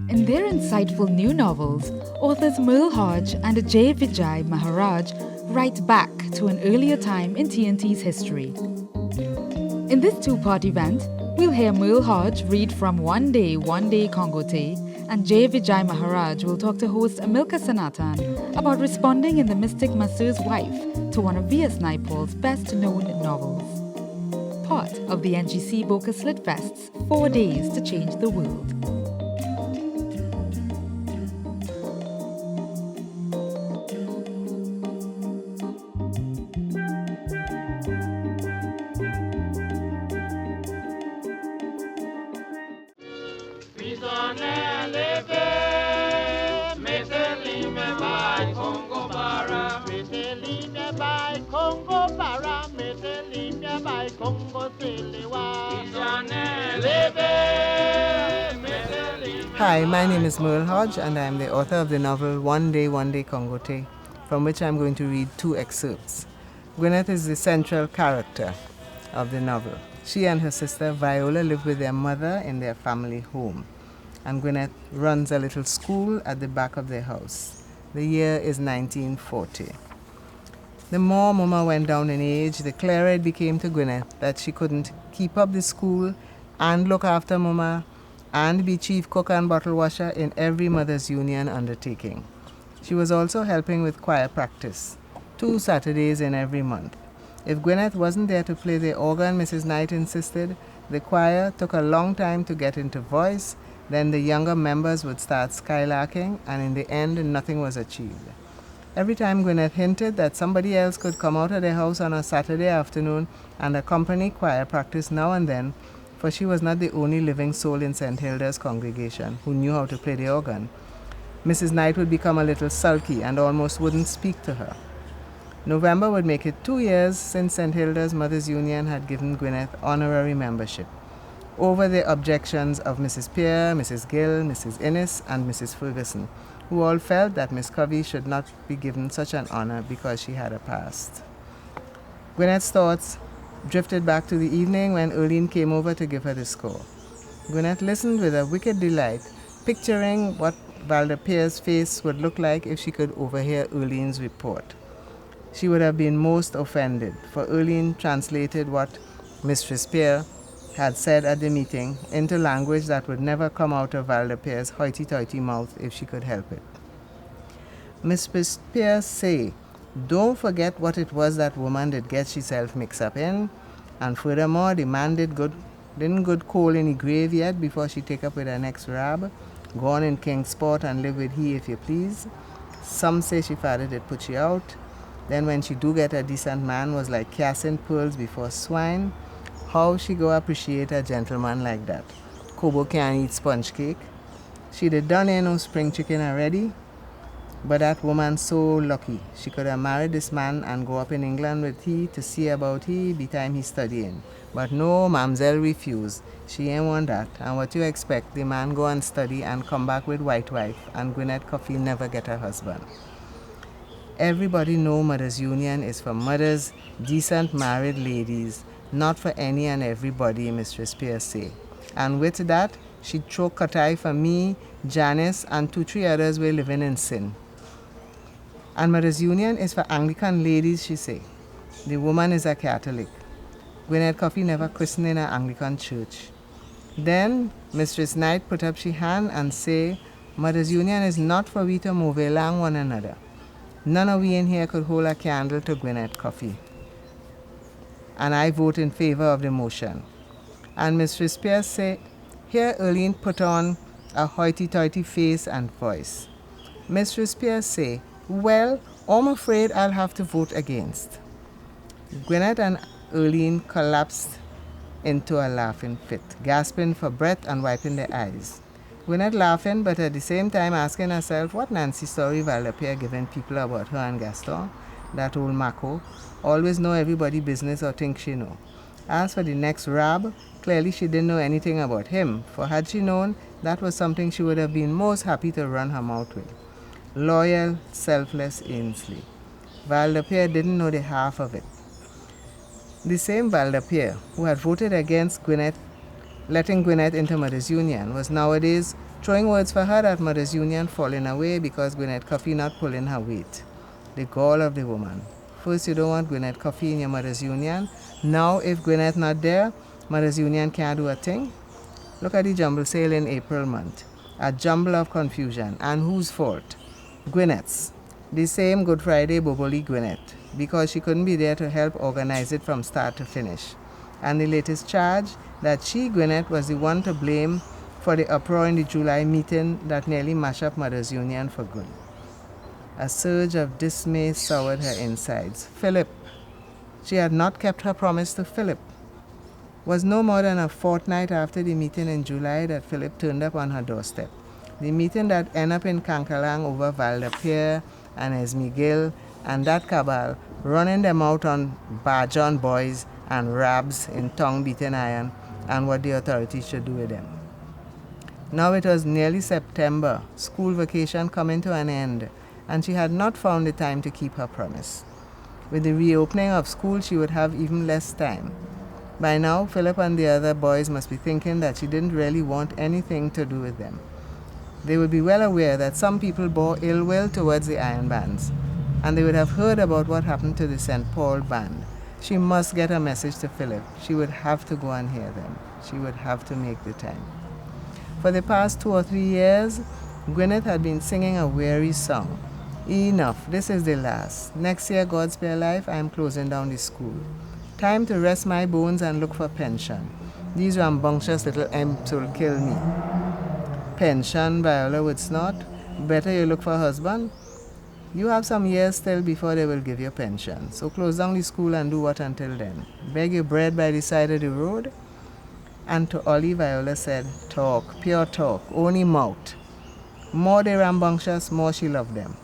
In their insightful new novels, authors Merle Hodge and J. Vijay Maharaj write back to an earlier time in TNT's history. In this two-part event, we'll hear Merle Hodge read from One Day Congote, and J. Vijay Maharaj will talk to host Amílcar Sanatan about responding in The Mystic Master's Wife to one of V.S. Naipaul's best-known novels. Part of the NGC Boca Slit Fest's 4 Days to Change the World. Hi, my name is Merle Hodge and I am the author of the novel One Day Congote, from which I am going to read 2 excerpts. Gwyneth is the central character of the novel. She and her sister Viola live with their mother in their family home, and Gwyneth runs a little school at the back of their house. The year is 1940. The more Mama went down in age, the clearer it became to Gwyneth that she couldn't keep up the school and look after Mama and be chief cook and bottle washer in every Mothers' Union undertaking. She was also helping with choir practice, 2 Saturdays in every month. If Gwyneth wasn't there to play the organ, Mrs. Knight insisted, the choir took a long time to get into voice, then the younger members would start skylarking, and in the end, nothing was achieved. Every time Gwyneth hinted that somebody else could come out of their house on a Saturday afternoon and accompany choir practice now and then, for she was not the only living soul in St. Hilda's congregation who knew how to play the organ, Mrs. Knight would become a little sulky and almost wouldn't speak to her. November would make it 2 years since St. Hilda's Mothers' Union had given Gwyneth honorary membership, over the objections of Mrs. Peer, Mrs. Gill, Mrs. Innes, and Mrs. Ferguson, who all felt that Miss Covey should not be given such an honor because she had a past. Gwyneth's thoughts drifted back to the evening when Erlene came over to give her the score. Gwyneth listened with a wicked delight, picturing what Valda Peer's face would look like if she could overhear Erlene's report. She would have been most offended, for Erlene translated what Mistress Peer had said at the meeting into language that would never come out of Valda Peer's hoity-toity mouth if she could help it. Mistress Peer say, don't forget what it was that woman did get herself mixed up in, and furthermore, the man didn't good coal in the grave yet before she take up with her next rab, gone in Kingsport and live with he if you please. Some say she father did put she out. Then when she do get a decent man was like casting pearls before swine. How she go appreciate a gentleman like that? Kobo can't eat sponge cake. She did done no spring chicken already. But that woman so lucky. She could have married this man and go up in England with he to see about he be time he studying. But no, Mamselle refused. She ain't want that. And what you expect, the man go and study and come back with white wife, and Gwyneth Coffey never get a husband. Everybody know Mothers' Union is for mothers, decent married ladies, not for any and everybody, Mistress Peer say. And with that, she throw katai for me, Janice, and 2-3 others were living in sin. And Mothers' Union is for Anglican ladies, she say. The woman is a Catholic. Gwyneth Coffey never christened in an Anglican church. Then Mistress Knight put up she hand and say, Mothers' Union is not for we to move along one another. None of we in here could hold a candle to Gwyneth Coffey. And I vote in favor of the motion. And Mistress Pierce say, here Erlene put on a hoity-toity face and voice. Mistress Pierce say, well, I'm afraid I'll have to vote against. Gwyneth and Erlene collapsed into a laughing fit, gasping for breath and wiping their eyes. Gwyneth laughing, but at the same time asking herself what Nancy story Valda Peer giving people about her and Gaston, that old Mako, always know everybody business or think she know. As for the next rab, clearly she didn't know anything about him, for had she known, that was something she would have been most happy to run her mouth with. Loyal, selfless Ainsley. Valda Peer didn't know the half of it. The same Valda Peer, who had voted against letting Gwyneth into Mothers' Union, was nowadays throwing words for her that Mother's Union falling away because Gwyneth Coffey not pulling her weight. The gall of the woman. First, you don't want Gwyneth Coffey in your Mother's Union. Now, if Gwyneth not there, Mother's Union can't do a thing. Look at the jumble sale in April month. A jumble of confusion. And whose fault? Gwyneth's. The same Good Friday Boboli Gwyneth, because she couldn't be there to help organize it from start to finish. And the latest charge that she, Gwyneth, was the one to blame for the uproar in the July meeting that nearly mashed up Mother's Union for good. A surge of dismay soured her insides. Philip. She had not kept her promise to Philip. Was no more than a fortnight after the meeting in July that Philip turned up on her doorstep. The meeting that ended up in Kankalang over Valda Pier and Esme Gill and that cabal running them out on Bajon boys and rabs in tongue-beaten iron and what the authorities should do with them. Now it was nearly September, school vacation coming to an end, and she had not found the time to keep her promise. With the reopening of school, she would have even less time. By now, Philip and the other boys must be thinking that she didn't really want anything to do with them. They would be well aware that some people bore ill will towards the Iron Bands, and they would have heard about what happened to the St. Paul band. She must get a message to Philip. She would have to go and hear them. She would have to make the time. For the past 2 or 3 years, Gwyneth had been singing a weary song. Enough, this is the last. Next year, God spare life, I am closing down the school. Time to rest my bones and look for pension. These rambunctious little imps will kill me. Pension, Viola would snort. Better you look for a husband. You have some years still before they will give you pension. So close down the school and do what until then? Beg your bread by the side of the road? And to Ollie, Viola said, talk, pure talk, only mouth. More they rambunctious, more she loved them.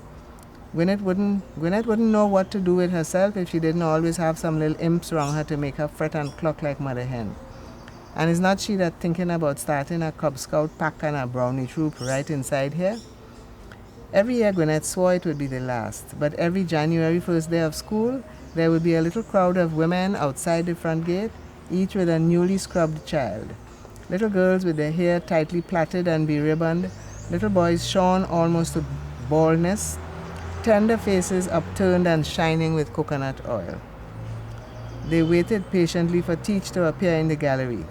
Gwyneth wouldn't know what to do with herself if she didn't always have some little imps around her to make her fret and cluck like Mother Hen. And is not she that thinking about starting a Cub Scout pack and a brownie troop right inside here? Every year Gwyneth swore it would be the last, but every January first day of school, there would be a little crowd of women outside the front gate, each with a newly scrubbed child. Little girls with their hair tightly plaited and beribboned, little boys shorn almost to baldness, tender faces upturned and shining with coconut oil. They waited patiently for Teach to appear in the gallery.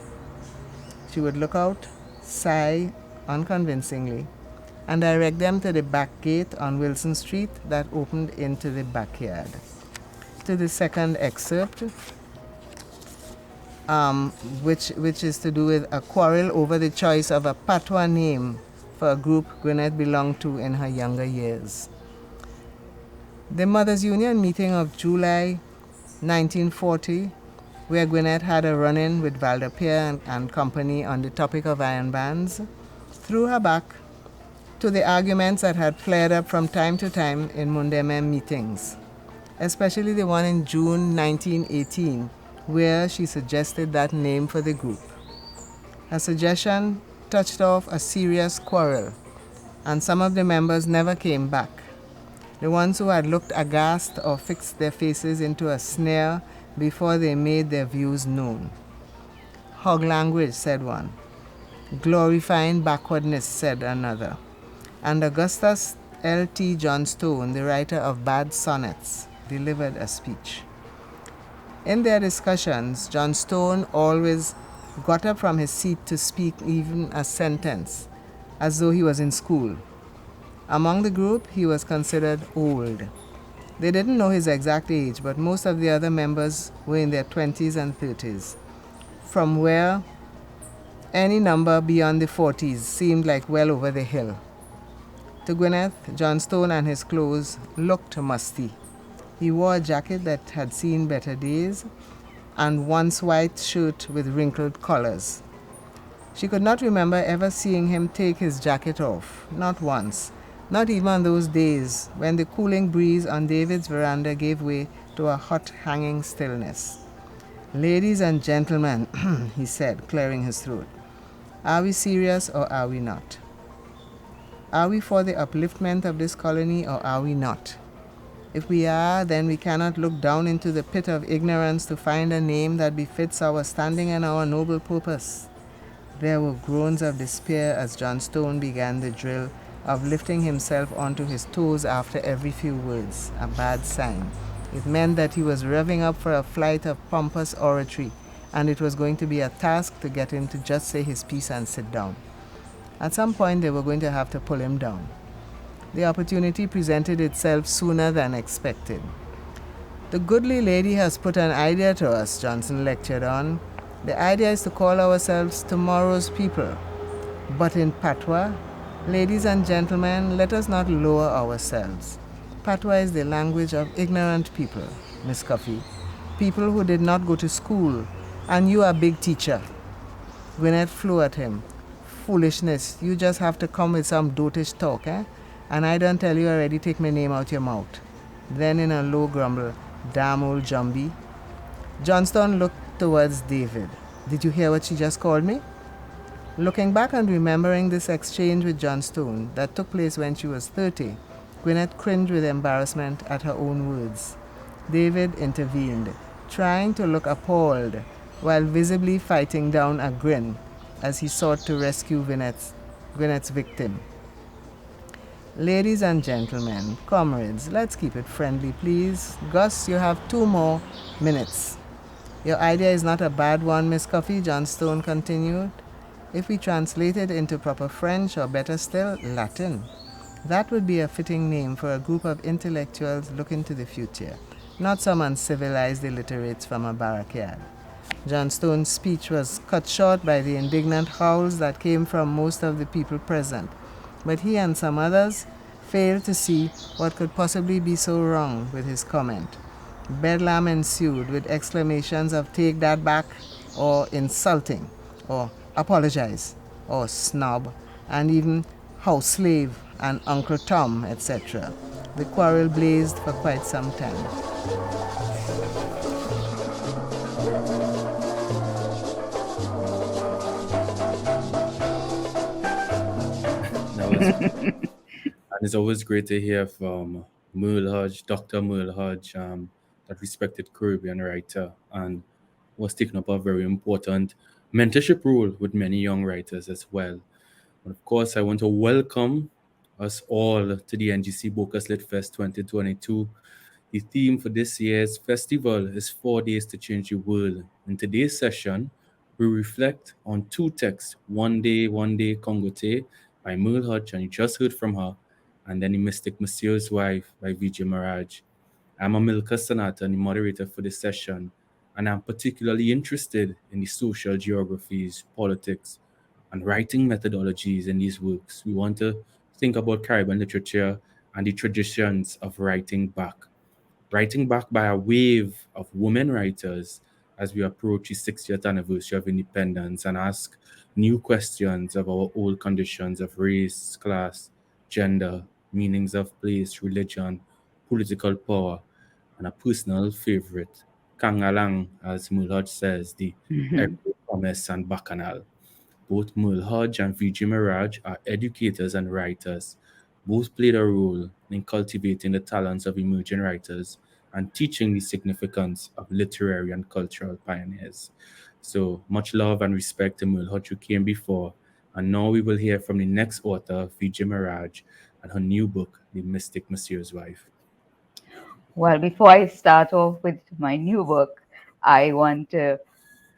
She would look out, sigh unconvincingly, and direct them to the back gate on Wilson Street that opened into the backyard. To the second excerpt, which is to do with a quarrel over the choice of a patois name for a group Gwyneth belonged to in her younger years. The Mothers' Union meeting of July 1940, where Gwyneth had a run-in with Valda Pier and company on the topic of iron bands, threw her back to the arguments that had flared up from time to time in Mundemem meetings, especially the one in June 1918, where she suggested that name for the group. Her suggestion touched off a serious quarrel, and some of the members never came back. The ones who had looked aghast or fixed their faces into a sneer before they made their views known. Hog language, said one. Glorifying backwardness, said another. And Augustus L.T. Johnstone, the writer of Bad Sonnets, delivered a speech. In their discussions, Johnstone always got up from his seat to speak even a sentence, as though he was in school. Among the group, he was considered old. They didn't know his exact age, but most of the other members were in their 20s and 30s, from where any number beyond the 40s seemed like well over the hill. To Gwyneth, Johnstone and his clothes looked musty. He wore a jacket that had seen better days, and once white shirt with wrinkled collars. She could not remember ever seeing him take his jacket off, not once, not even on those days when the cooling breeze on David's veranda gave way to a hot hanging stillness. Ladies and gentlemen, he said, clearing his throat, are we serious or are we not? Are we for the upliftment of this colony or are we not? If we are, then we cannot look down into the pit of ignorance to find a name that befits our standing and our noble purpose. There were groans of despair as John Stone began the drill of lifting himself onto his toes after every few words, a bad sign. It meant that he was revving up for a flight of pompous oratory, and it was going to be a task to get him to just say his piece and sit down. At some point, they were going to have to pull him down. The opportunity presented itself sooner than expected. The goodly lady has put an idea to us, Johnson lectured on. The idea is to call ourselves tomorrow's people. But in patois, ladies and gentlemen, let us not lower ourselves. Patois is the language of ignorant people, Miss Coffey. People who did not go to school. And you are a big teacher. Gwyneth flew at him. Foolishness, you just have to come with some dotish talk, eh? And I don't tell you already, take my name out your mouth. Then in a low grumble, damn old Jumbie. Johnston looked towards David. Did you hear what she just called me? Looking back and remembering this exchange with Johnstone that took place when she was 30, Gwyneth cringed with embarrassment at her own words. David intervened, trying to look appalled while visibly fighting down a grin as he sought to rescue Gwyneth's victim. Ladies and gentlemen, comrades, let's keep it friendly, please. Gus, you have 2 more minutes. Your idea is not a bad one, Miss Coffey, Johnstone continued. If we translate it into proper French, or better still, Latin, that would be a fitting name for a group of intellectuals looking to the future, not some uncivilized illiterates from a barricade. Johnstone's speech was cut short by the indignant howls that came from most of the people present, but he and some others failed to see what could possibly be so wrong with his comment. Bedlam ensued with exclamations of take that back, or insulting, or apologize, or snob, and even house slave and Uncle Tom, etc. The quarrel blazed for quite some time. That was, and it's always great to hear from Merle Hodge, Dr. Merle Hodge, that respected Caribbean writer, and was taking up a very important mentorship role with many young writers as well. And of course, I want to welcome us all to the NGC Bocas Lit Fest 2022. The theme for this year's festival is 4 days to change the world. In today's session, we reflect on two texts, One Day, Congote by Merle Hodge, and you just heard from her, and then The Mystic Monsieur's Wife by Vijay Maharaj. I'm Amílcar Sanatan, the moderator for this session, and I'm particularly interested in the social geographies, politics, and writing methodologies in these works. We want to think about Caribbean literature and the traditions of writing back by a wave of women writers as we approach the 60th anniversary of independence and ask new questions of our old conditions of race, class, gender, meanings of place, religion, political power, and a personal favorite, Kangalang, as Mulhaj says, the Mhm. Echo, Promise, and Bacchanal. Both Mulhaj and Vijay Maharaj are educators and writers. Both played a role in cultivating the talents of emerging writers and teaching the significance of literary and cultural pioneers. So much love and respect to Mulhaj who came before. And now we will hear from the next author, Vijay Maharaj, and her new book, The Mystic Monsieur's Wife. Well, before I start off with my new book, I want to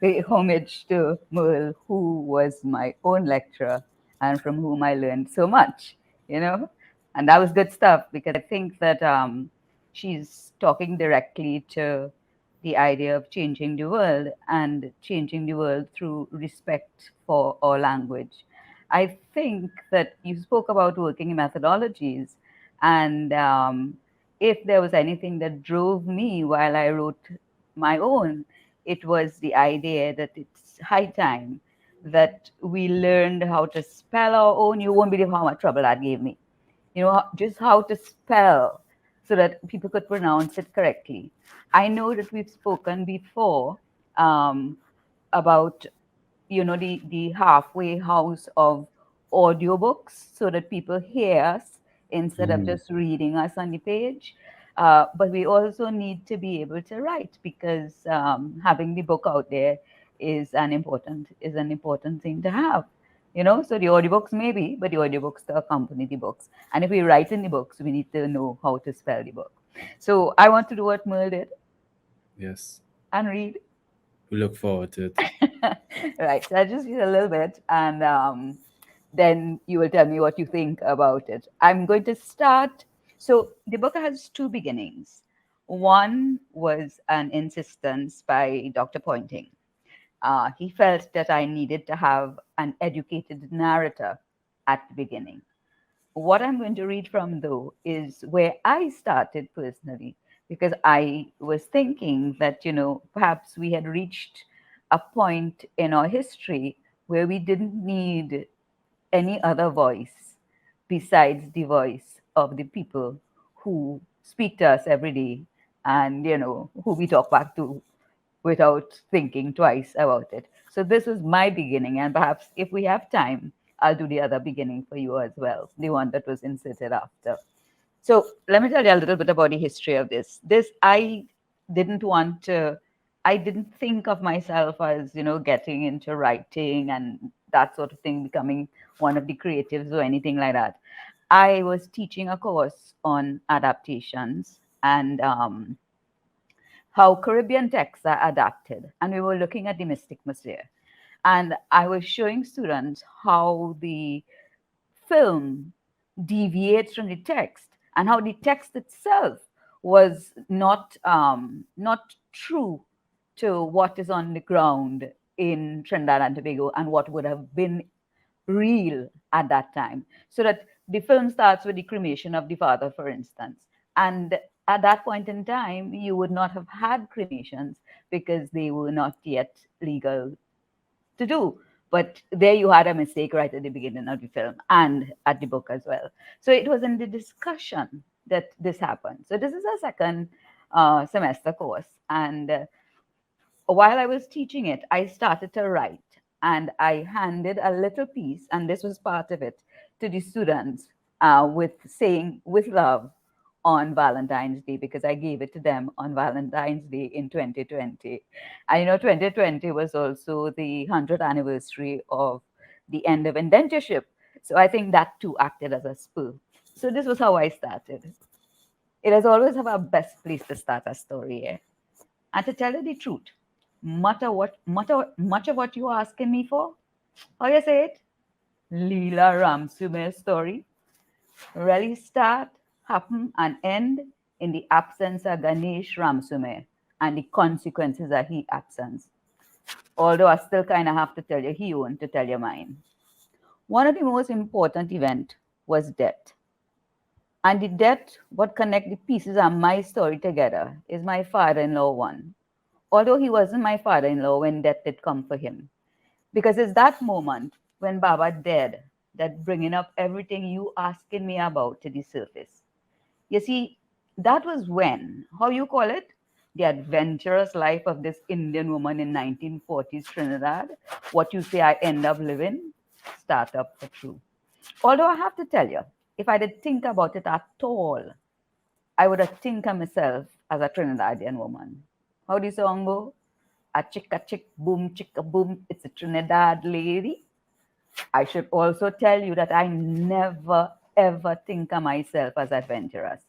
pay homage to Merle, who was my own lecturer and from whom I learned so much, you know? And that was good stuff because I think that she's talking directly to the idea of changing the world and changing the world through respect for our language. I think that you spoke about working in methodologies, and if there was anything that drove me while I wrote my own, it was the idea that it's high time that we learned how to spell our own. You won't believe how much trouble that gave me. Just how to spell so that people could pronounce it correctly. I know that we've spoken before um, about the halfway house of audiobooks so that people hear us instead of Mhm. just reading us on the page. But we also need to be able to write because having the book out there is an important thing to have. So the audiobooks maybe, but the audiobooks to accompany the books. And if we write in the books, we need to know how to spell the book. So I want to do what Merle did Yes. and read. We look forward to it. Right. So I'll just read a little bit, and then you will tell me what you think about it. I'm going to start. So the book has two beginnings. One was an insistence by Dr. Pointing. He felt that I needed to have an educated narrator at the beginning. What I'm going to read from, though, is where I started personally, because I was thinking that, perhaps we had reached a point in our history where we didn't need any other voice besides the voice of the people who speak to us every day and, who we talk back to without thinking twice about it. So this was my beginning, and perhaps if we have time, I'll do the other beginning for you as well, the one that was inserted after. So let me tell you a little bit about the history of this. Didn't want to, I didn't think of myself as, getting into writing and that sort of thing, becoming one of the creatives or anything like that. I was teaching a course on adaptations and how Caribbean texts are adapted. And we were looking at the Mystic Messiah. And I was showing students how the film deviates from the text and how the text itself was not true to what is on the ground in Trinidad and Tobago and what would have been real at that time. So that the film starts with the cremation of the father, for instance. And at that point in time, you would not have had cremations because they were not yet legal to do. But there you had a mistake right at the beginning of the film and at the book as well. So it was in the discussion that this happened. So this is a second semester course. And while I was teaching it, I started to write and I handed a little piece, and this was part of it, to the students with saying, with love, on Valentine's Day, because I gave it to them on Valentine's Day in 2020. I know 2020 was also the 100th anniversary of the end of indentureship. So I think that too acted as a spur. So this was how I started. It has always have a best place to start a story. Eh? And to tell you the truth, much of what you're asking me for, how you say it? Leela Ramsume's story really start, happen, and end in the absence of Ganesh Ramsume and the consequences of his absence. Although I still kind of have to tell you he own to tell you mine. One of the most important event was death. And the death, what connect the pieces of my story together, is my father-in-law one. Although he wasn't my father-in-law when death did come for him. Because it's that moment when Baba dead that bringing up everything you asking me about to the surface. You see, that was when, how you call it? The adventurous life of this Indian woman in 1940s Trinidad. What you say I end up living, start up for true. Although I have to tell you, if I did think about it at all, I would have think of myself as a Trinidadian woman. How do you song go? A chick, boom, chicka, boom. It's a Trinidad lady. I should also tell you that I never, ever think of myself as adventurous.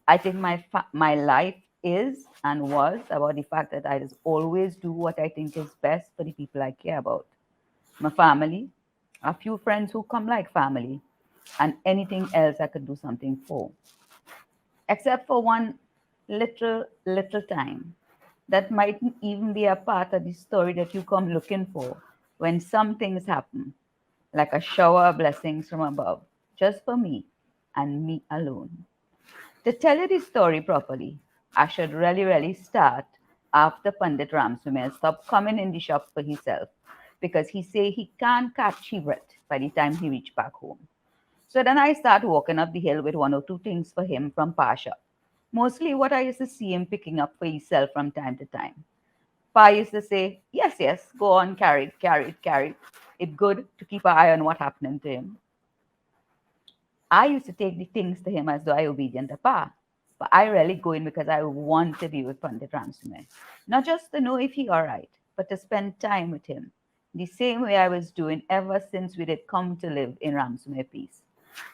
I think my life is and was about the fact that I just always do what I think is best for the people I care about. My family, a few friends who come like family, and anything else I could do something for. Except for one little time that mightn't even be a part of the story that you come looking for when some things happen, like a shower of blessings from above, just for me and me alone. To tell you the story properly, I should really start after Pandit Ramsumir stopped coming in the shop for himself because he say he can't catch his breath by the time he reach back home. So then I start walking up the hill with one or two things for him from Pasha. Mostly what I used to see him picking up for himself from time to time. Pa used to say, yes, go on, carry it, carry it, carry it. It's good to keep an eye on what happening to him. I used to take the things to him as though I obedient to Pa. But I really go in because I want to be with Pandit Ramsumir. Not just to know if he all right, but to spend time with him, the same way I was doing ever since we did come to live in Ramsmere Peace.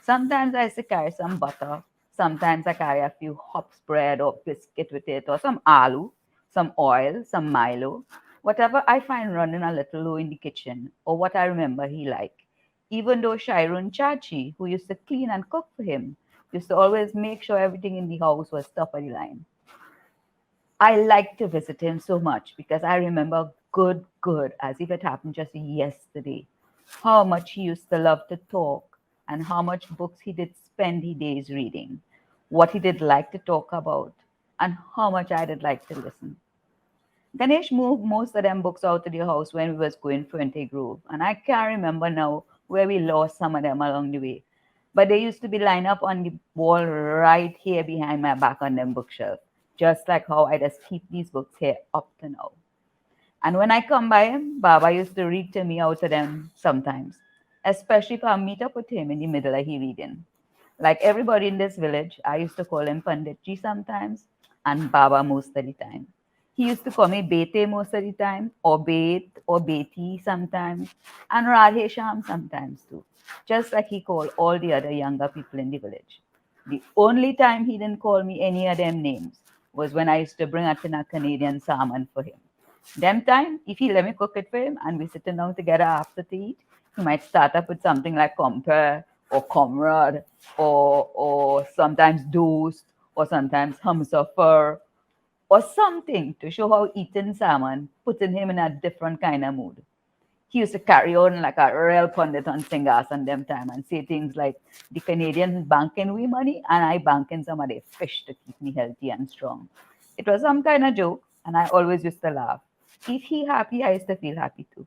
Sometimes I used to carry some butter, sometimes I carry a few hops bread or biscuit with it, or some aloo, some oil, some Milo, whatever I find running a little low in the kitchen, or what I remember he liked. Even though Shairun Chachi, who used to clean and cook for him, used to always make sure everything in the house was top of the line. I like to visit him so much because I remember good, as if it happened just yesterday, how much he used to love to talk and how much books he did spend his days reading, what he did like to talk about, and how much I did like to listen. Ganesh moved most of them books out to the house when we was going to Fuente Grove, and I can't remember now where we lost some of them along the way. But they used to be lined up on the wall right here behind my back on them bookshelf, just like how I just keep these books here up to now. And when I come by him, Baba used to read to me out of them sometimes, especially if I meet up with him in the middle of he reading. Like everybody in this village, I used to call him Panditji sometimes and Baba most of the time. He used to call me Bete most of the time, or Bet, or Beti sometimes, and Radhe Sham sometimes too, just like he called all the other younger people in the village. The only time he didn't call me any of them names was when I used to bring a tin of Canadian salmon for him. Them time, if he let me cook it for him and we sitting down together after to eat, he might start up with something like compare or comrade or sometimes dosed or sometimes humsuffer or something to show how eating salmon putting him in a different kind of mood. He used to carry on like a real pundit on singers and them time and say things like the Canadians banking we money and I banking some of their fish to keep me healthy and strong. It was some kind of joke and I always used to laugh. If he happy, I used to feel happy too.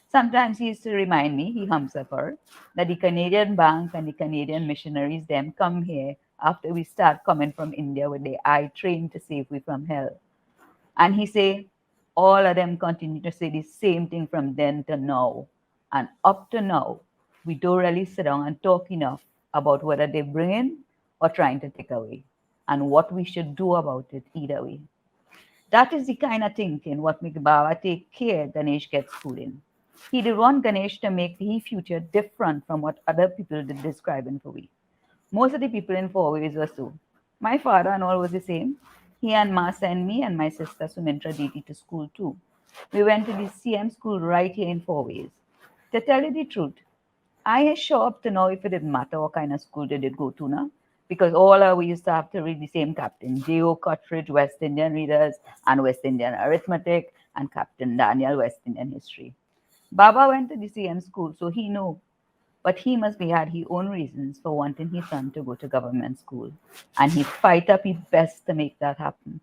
Sometimes he used to remind me, he hums up her, that the Canadian bank and the Canadian missionaries them come here after we start coming from India with their eye trained to save we from hell. And he say, all of them continue to say the same thing from then to now. And up to now, we don't really sit down and talk enough about whether they bring in or trying to take away, and what we should do about it either way. That is the kind of thinking what make Baba take care Ganesh gets schooling. He did want Ganesh to make the future different from what other people did describing for we. Most of the people in Four Ways were so. My father and all was the same. He and Ma sent me and my sister Sumitra Diti to school too. We went to the CM school right here in Four Ways. To tell you the truth, I ain't sure up to know if it didn't matter what kind of school they did go to now. Because all we used to have to read the same captain, J.O. Cuttridge, West Indian Readers, and West Indian Arithmetic, and Captain Daniel, West Indian History. Baba went to the CM school, so he knew, but he must be had his own reasons for wanting his son to go to government school, and he fight up his best to make that happen.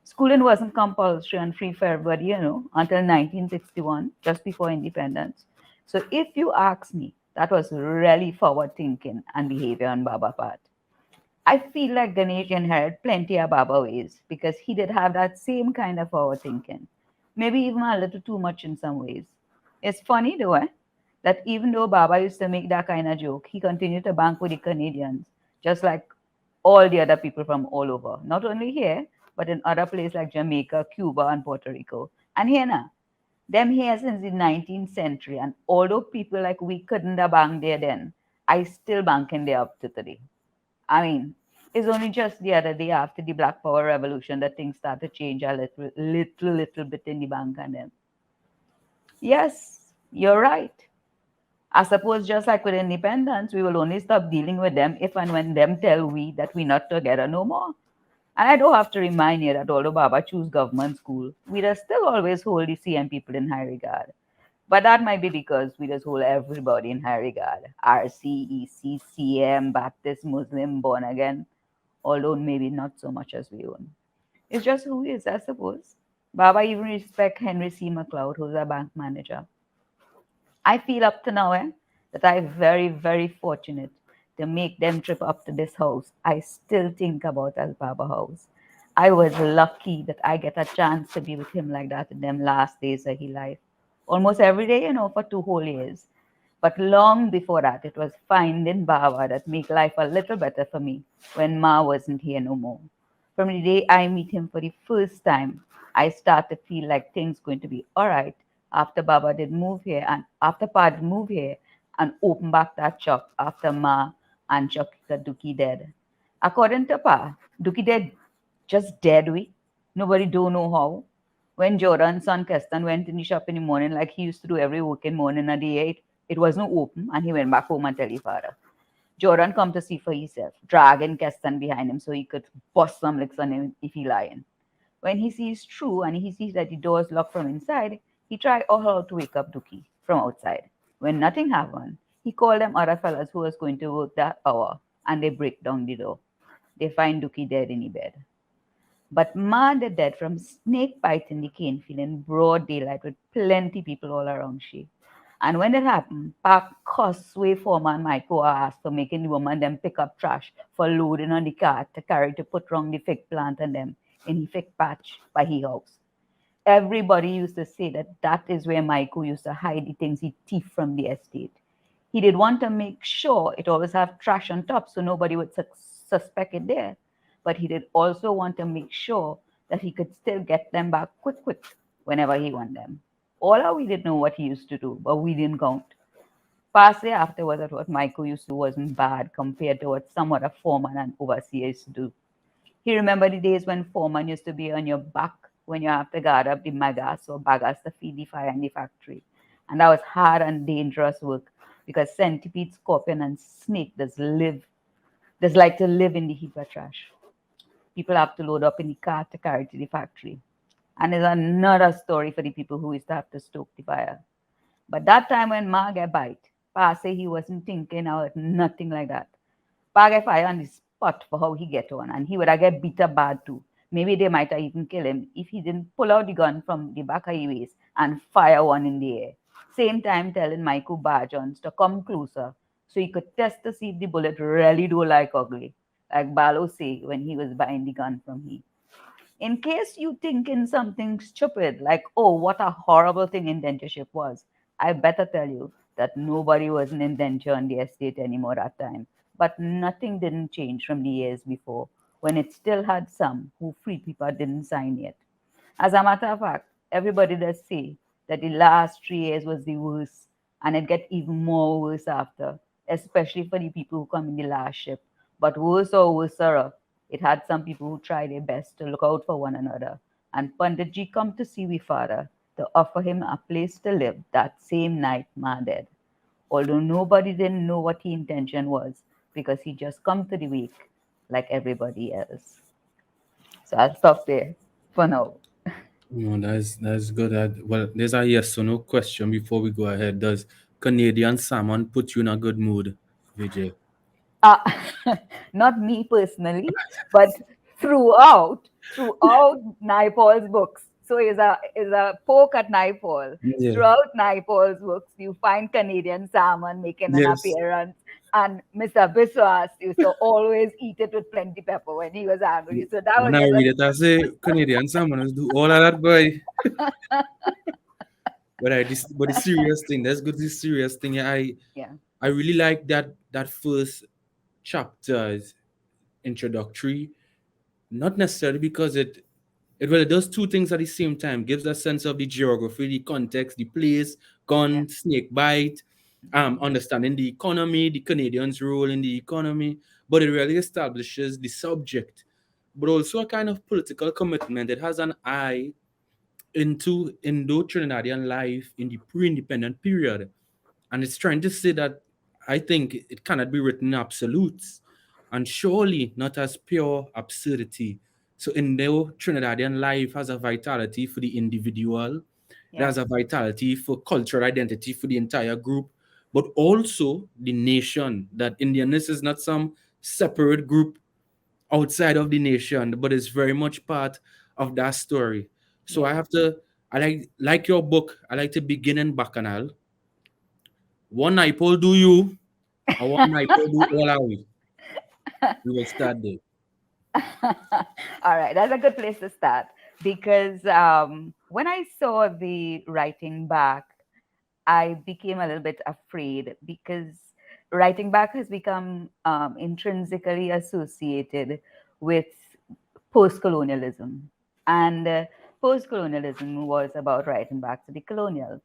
Schooling wasn't compulsory and free for everybody, until 1961, just before independence. So if you ask me, that was really forward thinking and behavior on Baba part. I feel like Ganesh inherited plenty of Baba ways because he did have that same kind of forward thinking, maybe even a little too much in some ways. It's funny though, that even though Baba used to make that kind of joke, he continued to bank with the Canadians, just like all the other people from all over, not only here, but in other places like Jamaica, Cuba, and Puerto Rico. And here now, them here since the 19th century, and although people like we couldn't have banked there then, I still banking there up to today. I mean, it's only just the other day after the Black Power Revolution that things started to change a little bit in the bank and them. Yes, you're right. I suppose just like with independence, we will only stop dealing with them if and when them tell we that we're not together no more. And I don't have to remind you that although Baba choose government school, we just still always hold the CM people in high regard. But that might be because we just hold everybody in high regard. RC, EC, CM, Baptist, Muslim, born again, although maybe not so much as we own. It's just who he is, I suppose. Baba even respect Henry C. McLeod, who's a bank manager. I feel up to now that I'm very fortunate to make them trip up to this house. I still think about as Baba House. I was lucky that I get a chance to be with him like that in them last days of his life. Almost every day, for 2 whole years. But long before that, it was finding Baba that make life a little better for me when Ma wasn't here no more. From the day I meet him for the first time, I start to feel like things going to be all right after Baba did move here and after Pa did move here and open back that shop after Ma and Chokika Duki dead. According to Pa, Duki dead just dead we. Nobody don't know how. When Jordan's son Keston went in the shop in the morning like he used to do every working morning at the 8, it wasn't open and he went back home and tell his father. Jordan come to see for himself, dragging Keston behind him so he could bust some licks on him if he lying. When he sees True and he sees that the door is locked from inside, he try all out to wake up Dookie from outside. When nothing happened, he called them other fellas who was going to work that hour and they break down the door. They find Dookie dead in the bed. But man, the dead from snake bite in the cane field in broad daylight with plenty people all around she. And when it happened, Park Causeway foreman Michael asked for making the woman them pick up trash for loading on the cart to carry to put round the fig plant and them in the fig patch by his house. Everybody used to say that that is where Michael used to hide the things he thief from the estate. He did want to make sure it always have trash on top so nobody would suspect it there. But he did also want to make sure that he could still get them back quick whenever he want them. All our we didn't know what he used to do, but we didn't count. Fastly afterwards, that what Michael used to do wasn't bad compared to what some other foreman and overseer used to do. He remembered the days when foreman used to be on your back when you have to guard up the magas or baggers to feed the fire in the factory. And that was hard and dangerous work because centipede, scorpion, and snake does like to live in the heap of trash. People have to load up in the car to carry to the factory. And there's another story for the people who used to have to stoke the fire. But that time when Ma get bite, Pa say he wasn't thinking about nothing like that. Pa get fire on the spot for how he get on, and he would have get beat up bad too. Maybe they might have even kill him if he didn't pull out the gun from the back of his waist and fire one in the air. Same time telling Michael Barjones to come closer so he could test to see if the bullet really do like ugly, like Balo say when he was buying the gun from him. In case you thinking something stupid, like, oh, what a horrible thing indentureship was, I better tell you that nobody was an indenture on the estate anymore that time. But nothing didn't change from the years before, when it still had some who free people didn't sign yet. As a matter of fact, everybody does say that the last 3 years was the worst, and it get even more worse after, especially for the people who come in the last ship. But worse or worse, it had some people who try their best to look out for one another. And Panditji come to see we father to offer him a place to live that same night Ma dead. Although nobody didn't know what his intention was because he just come to the wake like everybody else. So I'll stop there for now. No, that's good. Well, there's a yes or no question before we go ahead. Does Canadian salmon put you in a good mood, Vijay? Uh, not me personally, but throughout Naipaul's books. So is a poke at Naipaul. Yeah. Throughout Naipaul's books, you find Canadian salmon making an Yes. appearance, and Mr. Biswas used to always eat it with plenty pepper when he was angry. So that When was I just read it, I say Canadian salmon do all of that, boy. But the serious thing, let's go to the serious thing. Yeah, yeah, I really like that first chapter is introductory. Not necessarily because it really does two things at the same time. Gives a sense of the geography, the context, the place, yeah, gun, snake bite, understanding the economy, the Canadians' role in the economy, but it really establishes the subject, but also a kind of political commitment. It has an eye into Indo-Trinidadian life in the pre-independent period. And it's trying to say that I think it cannot be written in absolutes and surely not as pure absurdity. So Indo-Trinidadian life has a vitality for the individual. It yeah, has a vitality for cultural identity for the entire group, but also the nation. That Indianness is not some separate group outside of the nation, but it's very much part of that story. So yeah. I like your book. I like to begin in Bacchanal. One Naipo do you, or one Naipo do all are we? We will start there. All right, that's a good place to start because when I saw the writing back, I became a little bit afraid because writing back has become intrinsically associated with post-colonialism. And post-colonialism was about writing back to the colonial.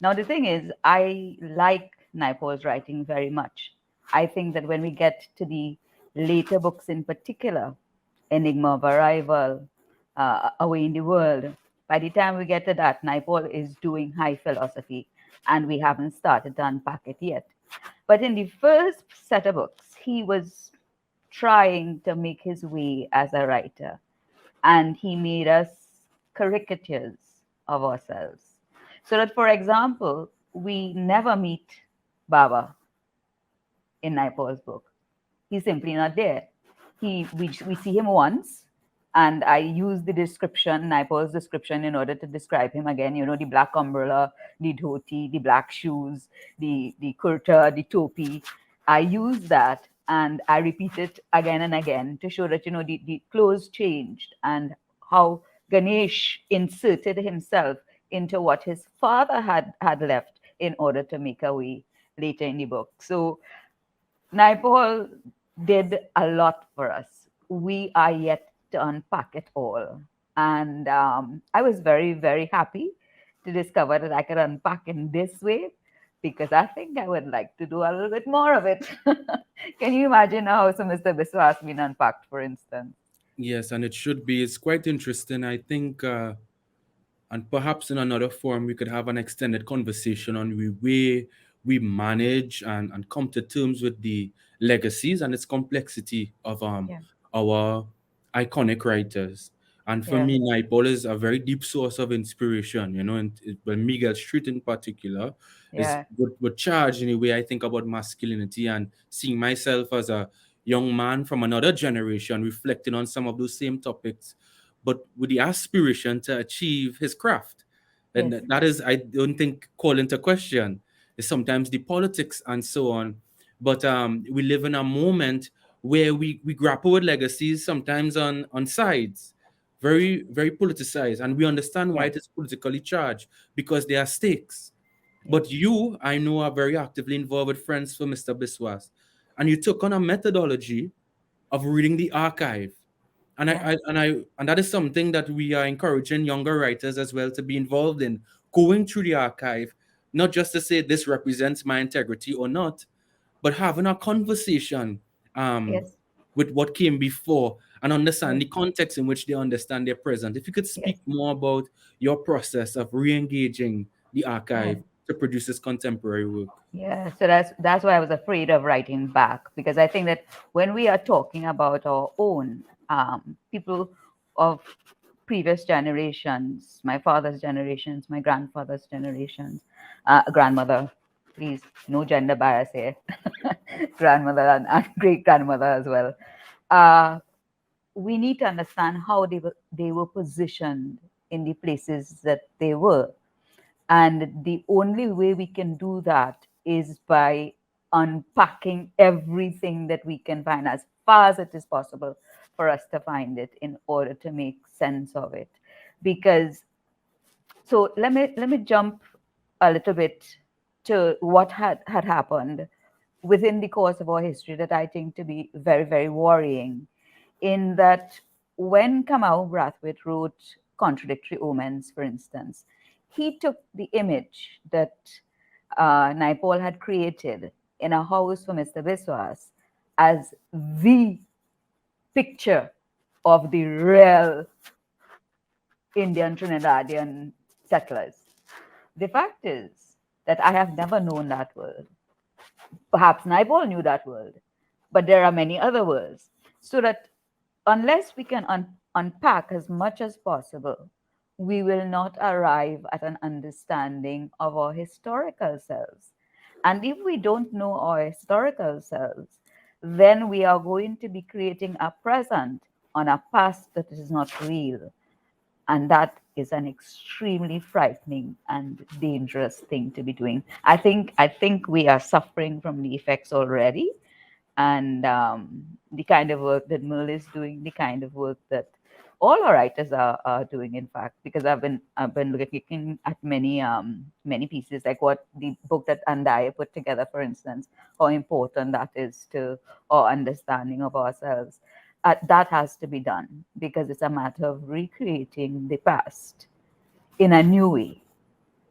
Now, the thing is, I like Naipaul's writing very much. I think that when we get to the later books in particular, Enigma of Arrival, Away in the World, by the time we get to that, Naipaul is doing high philosophy, and we haven't started to unpack it yet. But in the first set of books, he was trying to make his way as a writer, and he made us caricatures of ourselves. So that, for example, we never meet Baba in Naipaul's book. He's simply not there. We see him once, and I use the description, Naipaul's description, in order to describe him again. You know, the black umbrella, the dhoti, the black shoes, the kurta, the topi. I use that and I repeat it again and again to show that, you know, the clothes changed and how Ganesh inserted himself into what his father had left in order to make a way later in the book. So Naipaul did a lot for us. We are yet to unpack it all. And I was very, very happy to discover that I could unpack in this way because I think I would like to do a little bit more of it. Can you imagine how so Mr. Biswa has been unpacked, for instance? Yes, and it should be. It's quite interesting. I think, and perhaps in another forum, we could have an extended conversation on the way we manage and come to terms with the legacies and its complexity of Yeah, our iconic writers. And for yeah, me, Naipaul is a very deep source of inspiration, you know, and well, Miguel Street in particular is yeah, would charge in a way I think about masculinity and seeing myself as a young man from another generation reflecting on some of those same topics, but with the aspiration to achieve his craft. And yes, that is, I don't think, call into question. It's sometimes the politics and so on. But we live in a moment where we grapple with legacies sometimes on sides, very, very politicized. And we understand why yeah, it is politically charged because there are stakes. yes, But you, I know, are very actively involved with Friends for Mr. Biswas. And you took on a methodology of reading the archive. And yeah, and that is something that we are encouraging younger writers as well to be involved in, going through the archive, not just to say this represents my integrity or not, but having a conversation um, yes, with what came before and understand yes, the context in which they understand their present. If you could yes, speak more about your process of re-engaging the yeah. archive to produce this contemporary work. Yeah, so that's why I was afraid of writing back because I think that when we are talking about our own people of previous generations, my father's generations, my grandfather's generations, grandmother, please, no gender bias here, grandmother and great grandmother as well. Uh, we need to understand how they were positioned in the places that they were, and the only way we can do that is by unpacking everything that we can find as far as it is possible for us to find it in order to make sense of it. Because so let me jump a little bit to what had happened within the course of our history that I think to be very, very worrying. In that, when Kamau Brathwaite wrote Contradictory Omens, for instance, he took the image that Naipaul had created in a house for Mr. Biswas as the picture of the real Indian Trinidadian settlers. The fact is that I have never known that world. Perhaps Naipaul knew that world, but there are many other worlds. So that unless we can unpack as much as possible, we will not arrive at an understanding of our historical selves. And if we don't know our historical selves, then we are going to be creating a present on a past that is not real. And that is an extremely frightening and dangerous thing to be doing. I think we are suffering from the effects already, and the kind of work that Merle is doing, the kind of work that all our writers are doing, in fact, because I've been looking at many pieces, like what the book that Andaya put together, for instance, how important that is to our understanding of ourselves. that has to be done because it's a matter of recreating the past in a new way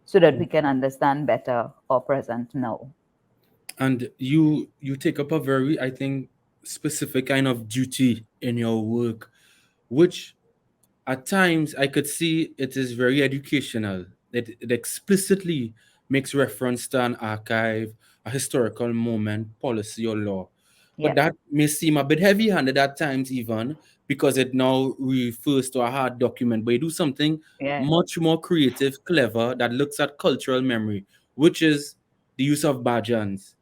so that we can understand better our present now. And you take up a very, I think, specific kind of duty in your work, which at times I could see it is very educational. It explicitly makes reference to an archive, a historical moment, policy, or law. But Yeah, that may seem a bit heavy handed at times, even because it now refers to a hard document. But you do something yeah, much more creative, clever, that looks at cultural memory, which is the use of bajans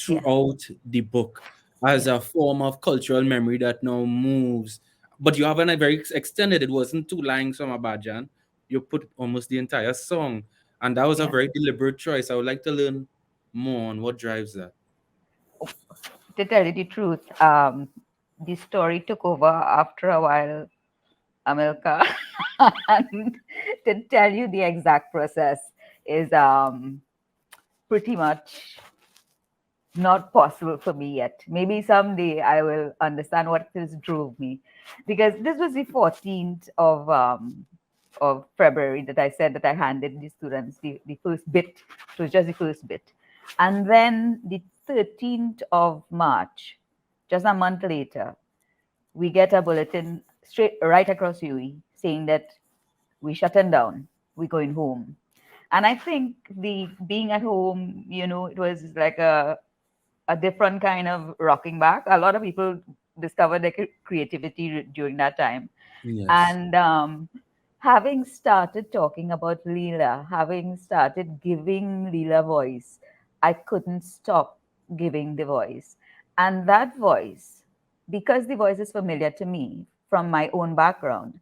yeah, throughout the book as yeah, a form of cultural memory that now moves. But you haven't a very extended. It wasn't two lines from a bajan. You put almost the entire song, and that was a yeah. very deliberate choice. I would like to learn more on what drives that. To tell you the truth, the story took over after a while, Amilka. And to tell you the exact process is pretty much not possible for me yet. Maybe someday I will understand what this drove me, because this was the 14th of February that I said that I handed the students the first bit. It was just the first bit, and then the 13th of March, just a month later, we get a bulletin straight right across UE saying that we shutting down, we're going home. And I think the being at home, it was like a different kind of rocking back. A lot of people discovered their creativity during that time. Yes. And having started talking about Leela, having started giving Leela voice, I couldn't stop giving the voice. And that voice, because the voice is familiar to me from my own background,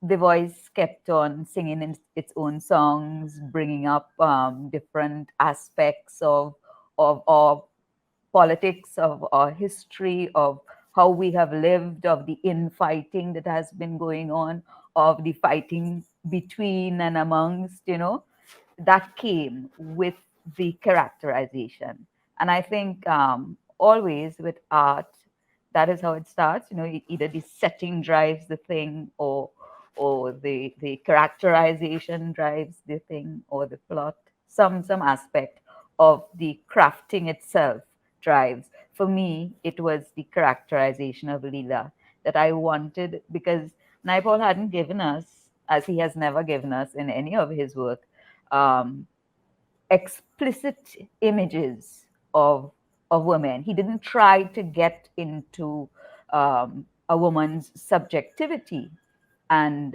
the voice kept on singing in its own songs, bringing up different aspects of politics, of our history, of how we have lived, of the infighting that has been going on, of the fighting between and amongst, that came with the characterization. And I think always with art, that is how it starts. Either the setting drives the thing, or the characterization drives the thing, or the plot. Some aspect of the crafting itself drives. For me, it was the characterization of Leela that I wanted, because Naipaul hadn't given us, as he has never given us in any of his work, um, explicit images of women. He didn't try to get into a woman's subjectivity and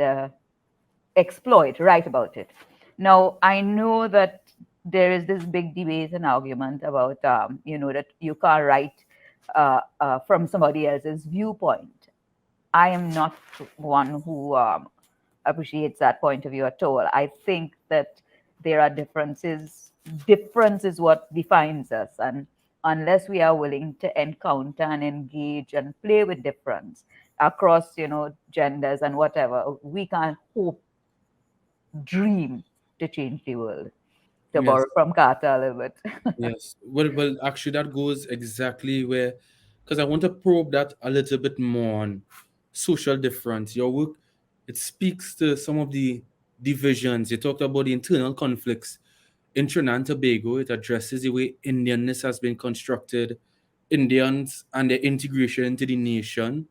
write about it. Now, I know that there is this big debate and argument about, that you can't write from somebody else's viewpoint. I am not one who appreciates that point of view at all. I think that there are differences. Difference is what defines us. And unless we are willing to encounter and engage and play with difference across, genders and whatever, we can't hope, dream to change the world, to Yes. borrow from Carter a little bit. Yes. Well, actually, that goes exactly where, because I want to probe that a little bit more on social difference. Your work, it speaks to some of the divisions. You talked about the internal conflicts in Trinidad and Tobago. It addresses the way Indianness has been constructed, Indians and their integration into the nation,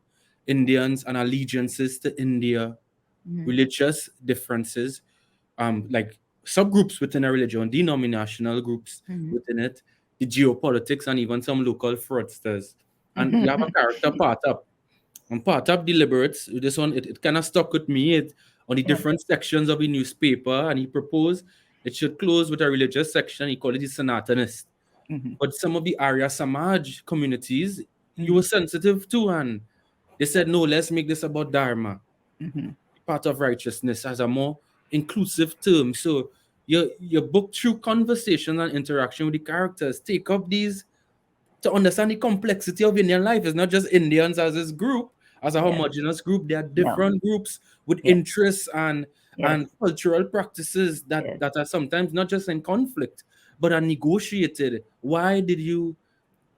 Indians and allegiances to India, Mhm, religious differences, like subgroups within a religion, denominational groups mhm, within it, the geopolitics, and even some local fraudsters. And you have a character part up. And part up deliberates. This one, it kind of stuck with me. On the yeah, different sections of the newspaper, and he proposed it should close with a religious section. He called it the Sanatanist. mhm, But some of the Arya Samaj communities, you were mhm, sensitive to, and they said, no, let's make this about Dharma, mhm, part of righteousness, as a more inclusive term. So your book, through conversation and interaction with the characters, take up these to understand the complexity of Indian life. It's not just Indians as this group, as a yes, homogeneous group. There are no, different groups with yes, interests yes, and cultural practices yes. that are sometimes not just in conflict, but are negotiated. Why did you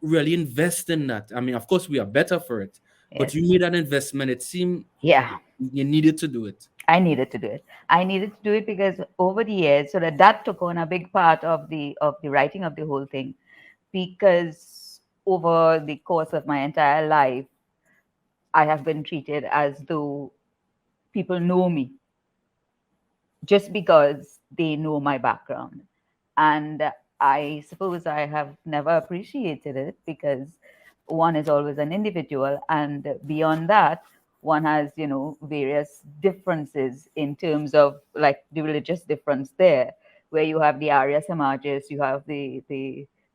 really invest in that? I mean, of course, we are better for it, but you Yes. made an investment. It seemed Yeah. you needed to do it. I needed to do it. I needed to do it because over the years, so that took on a big part of the writing of the whole thing. Because over the course of my entire life, I have been treated as though people know me just because they know my background. And I suppose I have never appreciated it because one is always an individual. And beyond that, one has, various differences in terms of like the religious difference there, where you have the Arya Samajas, you have the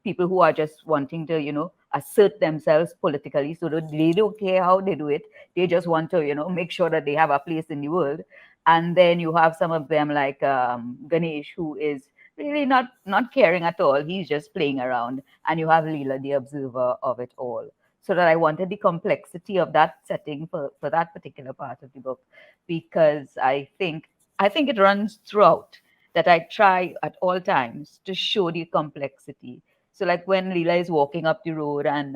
people who are just wanting to, assert themselves politically. So that they don't care how they do it. They just want to, make sure that they have a place in the world. And then you have some of them like Ganesh, who is really not caring at all. He's just playing around. And you have Leela, the observer of it all. So that I wanted the complexity of that setting for that particular part of the book, because I think it runs throughout, that I try at all times to show the complexity. So like when Leela is walking up the road, and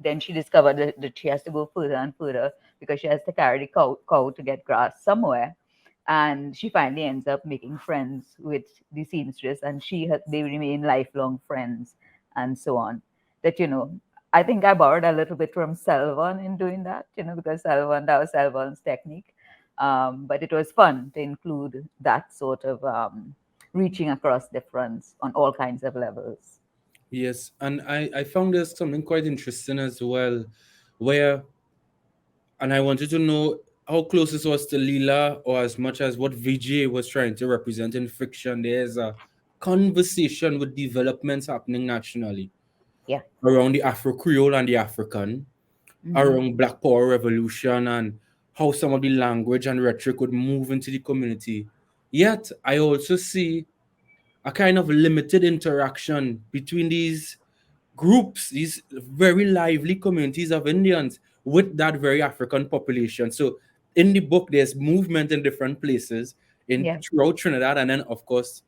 then she discovered that she has to go further and further because she has to carry the cow to get grass somewhere. And she finally ends up making friends with the seamstress, and they remain lifelong friends, and so on. That I think I borrowed a little bit from Selvon in doing that, because that was Selvon's technique. But it was fun to include that sort of reaching across difference on all kinds of levels. Yes, and I found there's something quite interesting as well, where, and I wanted to know how close this was to Leela, or as much as what Vijay was trying to represent in fiction. There's a conversation with developments happening nationally Yeah. around the Afro Creole and the African, Hmm. around Black Power revolution, and how some of the language and rhetoric would move into the community. Yet I also see a kind of limited interaction between these groups, these very lively communities of Indians with that very African population. So in the book, there's movement in different places in Yeah. throughout Trinidad, and then of course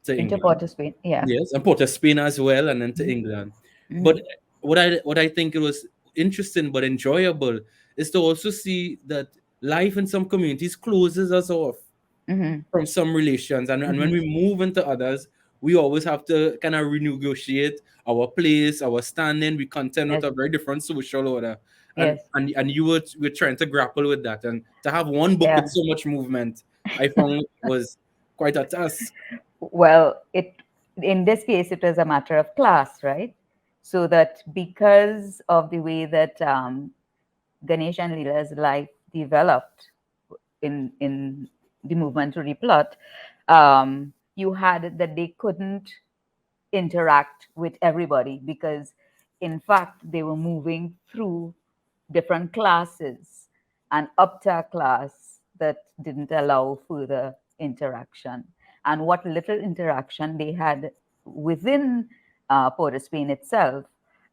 to Into England. Port of Spain. Yeah. Yes, and Port of Spain as well, and then to Hmm. England. But Hmm. what I think it was interesting but enjoyable is to also see that life in some communities closes us off Hmm. from some relations, and when Hmm. we move into others, we always have to kind of renegotiate our place, our standing. We contend with Yes. a very different social order, and Yes. and you were trying to grapple with that, and to have one book with Yeah. so much movement, I found was quite a task. Well, in this case, it was a matter of class, right? So that because of the way that Ganesh and Leela's life developed in the movement to replot, you had that they couldn't interact with everybody because, in fact, they were moving through different classes and up to a class that didn't allow further interaction. And what little interaction they had within Port of Spain itself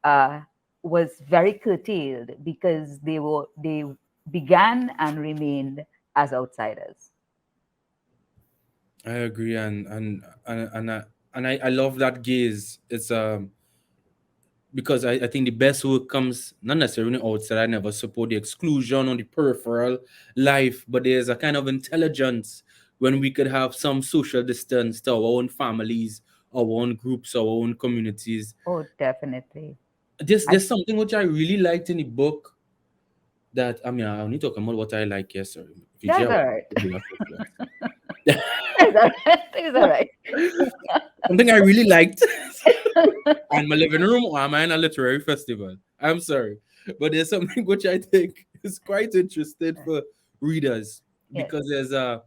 uh, was very curtailed because they began and remained as outsiders. I agree, and I love that gaze. It's because I think the best work comes not necessarily outside. I never support the exclusion or the peripheral life, but there's a kind of intelligence when we could have some social distance to our own families, our own groups, our own communities. Oh, definitely. I, There's something which I really liked in the book that, I mean, I only talk about what I like. Yes, sorry. Vijay, that's I all want right. to do that first. That's all right. That's all right. Something I really liked. And my living room, or am I in a literary festival? I'm sorry. But there's something which I think is quite interesting for readers, Yes. because there's a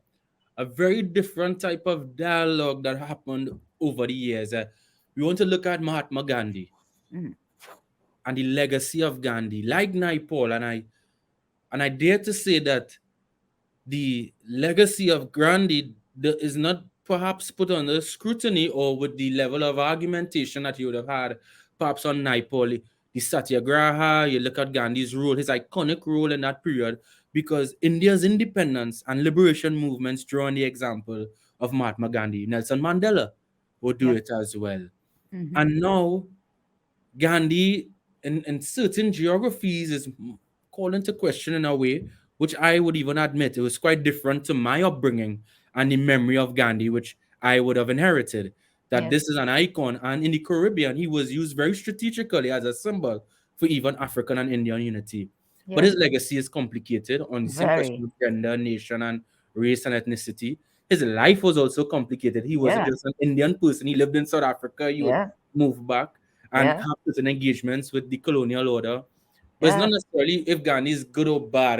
very different type of dialogue that happened over the years. We want to look at Mahatma Gandhi Mhm. and the legacy of Gandhi, like Naipaul, and I dare to say that the legacy of Gandhi is not perhaps put under scrutiny or with the level of argumentation that you would have had perhaps on Naipaul, the Satyagraha. You look at Gandhi's role, his iconic role in that period, because India's independence and liberation movements draw on the example of Mahatma Gandhi. Nelson Mandela would do Yeah. it as well. Hmm. And now Gandhi in certain geographies is called into question in a way which I would even admit it was quite different to my upbringing and the memory of Gandhi, which I would have inherited. That Yes. this is an icon, and in the Caribbean, he was used very strategically as a symbol for even African and Indian unity. But Yes. his legacy is complicated on the same question Very. of gender, nation, and race and ethnicity. His life was also complicated. He wasn't Yeah. just an Indian person. He lived in South Africa. He would Yeah. move back and Yeah. have certain engagements with the colonial order. But it's not Yeah. necessarily if Ghana is good or bad.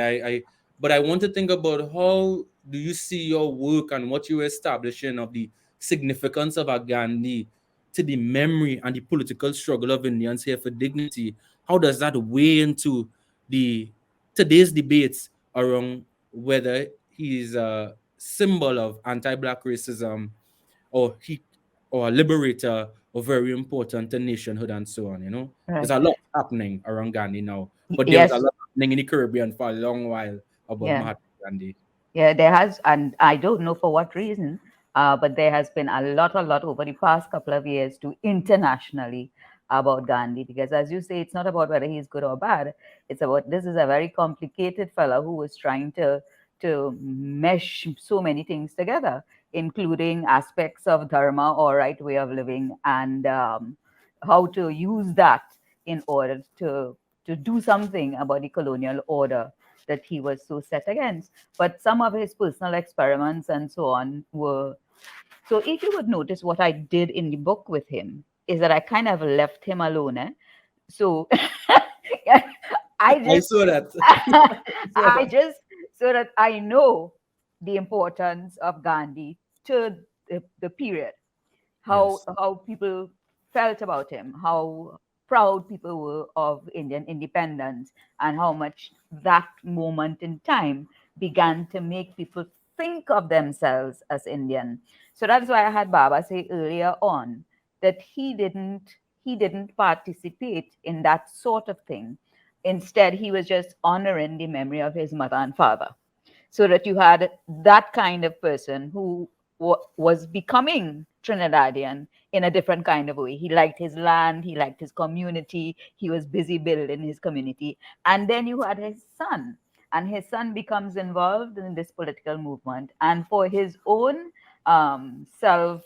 But I want to think about how do you see your work and what you are establishing of the significance of a Gandhi to the memory and the political struggle of Indians here for dignity. How does that weigh into the today's debates around whether he's a symbol of anti-black racism or he or a liberator or very important to nationhood and so on, you know? There's Right. a lot happening around Gandhi now, but there was a Yes. lot happening in the Caribbean for a long while about Yeah. Mahatma Gandhi. Yeah, there has, and I don't know for what reason, but there has been a lot over the past couple of years to internationally about Gandhi. Because as you say, it's not about whether he's good or bad. It's about this is a very complicated fellow who was trying to mesh so many things together, including aspects of dharma or right way of living, and how to use that in order to do something about the colonial order that he was so set against. But some of his personal experiments and so on were so. If you would notice, what I did in the book with him is that I kind of left him alone. So I I just saw that. saw I that. just so that I know the importance of Gandhi to the period, Yes. how people felt about him, how proud people were of Indian independence, and how much that moment in time began to make people think of themselves as Indian. So that's why I had Baba say earlier on that he didn't participate in that sort of thing. Instead, he was just honoring the memory of his mother and father, so that you had that kind of person who was becoming Trinidadian in a different kind of way. He liked his land, he liked his community, he was busy building his community. And then you had his son, and his son becomes involved in this political movement. And for his own self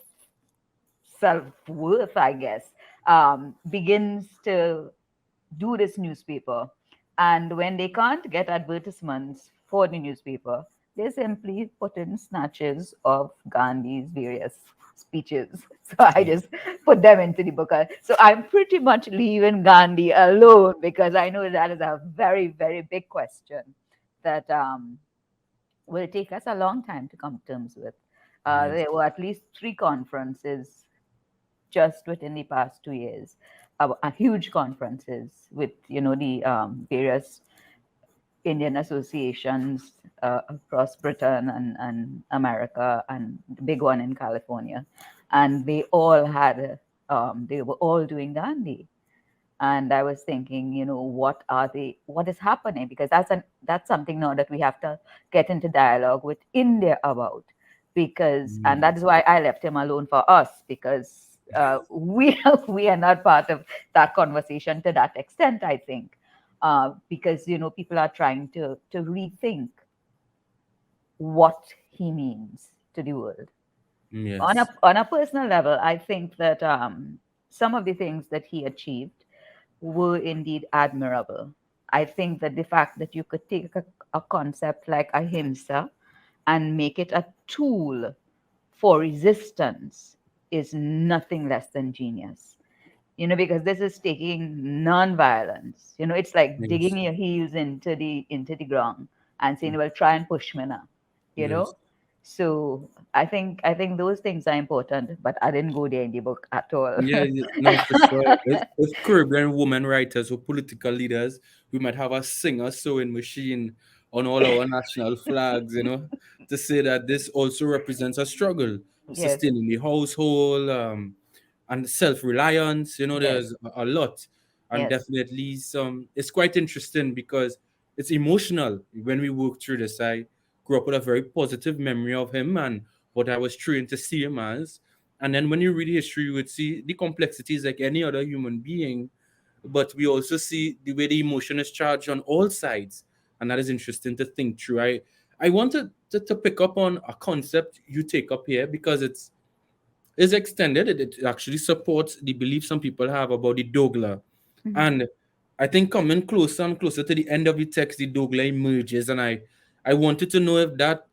worth, I guess, begins to do this newspaper. And when they can't get advertisements for the newspaper, they simply put in snatches of Gandhi's various speeches. So I Yeah. just put them into the book. So I'm pretty much leaving Gandhi alone because I know that is a very, very big question that will take us a long time to come to terms with. Yes. There were at least three conferences just within the past 2 years, huge conferences with the various Indian associations across Britain and America, and the big one in California, and they were all doing Gandhi. And I was thinking, what is happening? Because that's something now that we have to get into dialogue with India about. Because and that Yes. is why I left him alone for us, because we we are not part of that conversation to that extent, I think. Because people are trying to rethink what he means to the world. On a Yes. on a personal level, I think that some of the things that he achieved were indeed admirable. I think that the fact that you could take a concept like ahimsa and make it a tool for resistance is nothing less than genius. Because this is taking non-violence. It's like Yes. digging your heels into the ground and saying, "Well, try and push me now." You Yes. know. So I think those things are important, but I didn't go there in the book at all. Yeah, no, for sure. If Caribbean women writers or political leaders, we might have a singer sewing machine on all our national flags, to say that this also represents a struggle, Yes, sustaining the household, and self-reliance. yes, There's a lot, and yes, definitely some. It's quite interesting because it's emotional when we work through this. I grew up with a very positive memory of him and what I was trained to see him as, and then when you read history, you would see the complexities like any other human being. but we also see the way the emotion is charged on all sides, and that is interesting to think through. I wanted to pick up on a concept you take up here because it's is extended. It actually supports the belief some people have about the Dogla. And I think coming closer and closer to the end of the text, the Dogla emerges. And I wanted to know if that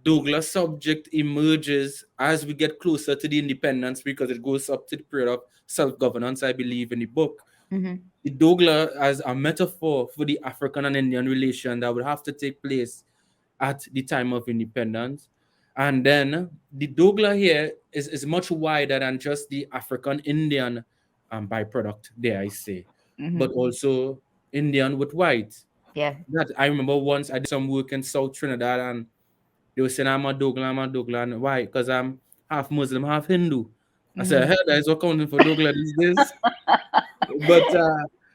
Dogla subject emerges as we get closer to the independence because it goes up to the period of self governance, I believe, in the book. Mm-hmm. The Dogla as a metaphor for the African and Indian relation that would have to take place at the time of independence. And then the Dogla here is much wider than just the African Indian byproduct, dare I say, Mm-hmm. but also Indian with white. Yeah. That I remember once I did some work in South Trinidad and they were saying I'm a Dogla. And why? Because I'm half Muslim, half Hindu. I said, Mm-hmm. hell, that is accounting for Dogla these days.